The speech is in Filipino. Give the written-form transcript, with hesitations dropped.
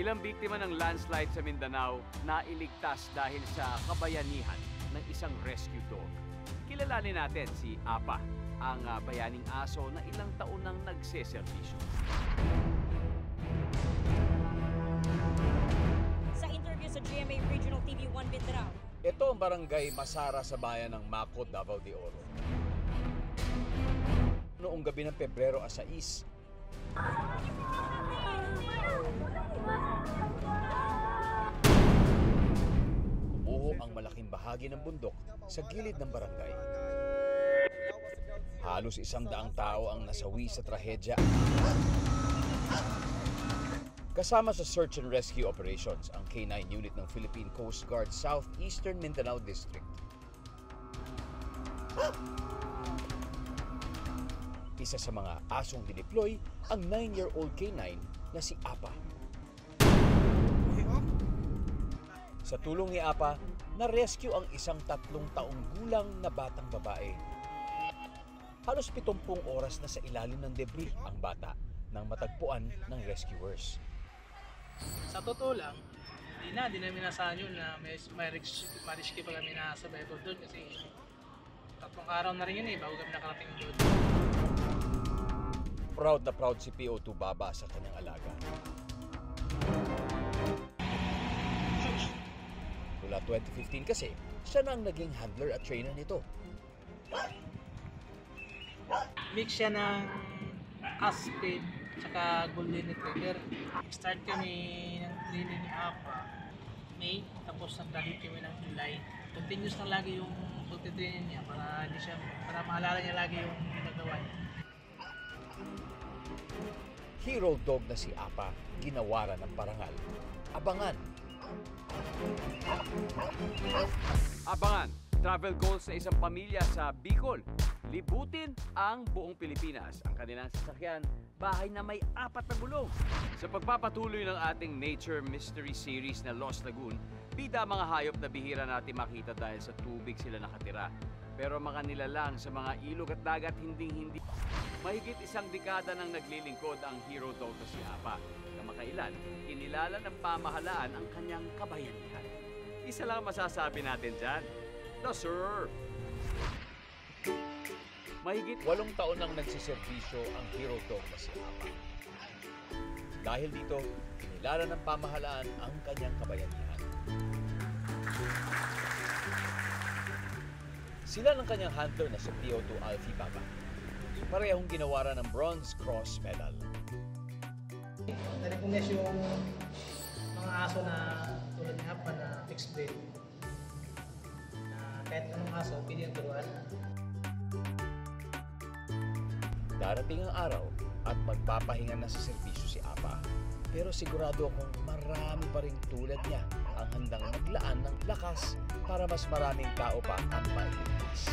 Ilang biktima ng landslide sa Mindanao na iligtas dahil sa kabayanihan ng isang rescue dog. Kilalanin natin si Apa, ang bayaning aso na ilang taon nang nagseserbisyo. Sa interview sa GMA Regional TV 1 Mindanao, ito ang barangay Masara sa bayan ng Maco, Davao de Oro. Noong gabi ng Pebrero 6, umuho ang malaking bahagi ng bundok sa gilid ng barangay. Halos 100 tao ang nasawi sa trahedya. Kasama sa search and rescue operations ang K9 unit ng Philippine Coast Guard Southeastern Mindanao District. Isa sa mga asong dineploy ang 9-year-old K9 na si Apa. Sa tulong ni Apa, na-rescue ang isang 3 taong gulang na batang babae. Halos 70 oras na sa ilalim ng debris ang bata nang matagpuan ng rescuers. Sa totoo lang, di namin nasahan yun na may rescue pa kami na survivor doon kasi 3 araw na rin yun bago kami nakarating doon. Proud na proud si PO2 Baba sa kanyang alaga. Mula 2015 kasi, siya na ang naging handler at trainer nito. Mix siya ng Aspen tsaka Golden Retriever. Start kami ng training ni Apa May, tapos nag-training kami ng July. Continuous na lagi yung pagtitraining niya para maalala niya lagi yung ginagawa niya. Hero dog na si Apa, ginawaran ng parangal. Abangan! Abangan, travel goals ng isang pamilya sa Bicol. Libutin ang buong Pilipinas. Ang kanilang sasakyan, bahay na may 4 na gulong. Sa pagpapatuloy ng ating Nature Mystery Series na Lost Lagoon, bida mga hayop na bihira natin makita dahil sa tubig sila nakatira. Pero mga nilalang sa mga ilog at dagat hinding-hindi. Mahigit 1 dekada nang naglilingkod ang hero dog na si Apa. Kamakailan, kinilala ng pamahalaan ang kanyang kabayanihan. Isa lang masasabi natin dyan, the surf! Mahigit 8 taon nang nagsiservisyo ang hero dog na si Apa. Dahil dito, kinilala ng pamahalaan ang kanyang kabayanihan. Sila ng kanyang handler na si PO2 Alfie Baba. Parehong ginawaran ng Bronze Cross Medal. Na-recognize yung mga aso na tulad ni Apa na fixed breed. Na kahit anong aso, pwede yung turuan. Darating ang araw at magpapahinga na sa serbisyo si Apa. Pero sigurado akong marami pa ring tulad niya ang handang maglaan ng lakas para mas maraming tao pa ang mailigtas.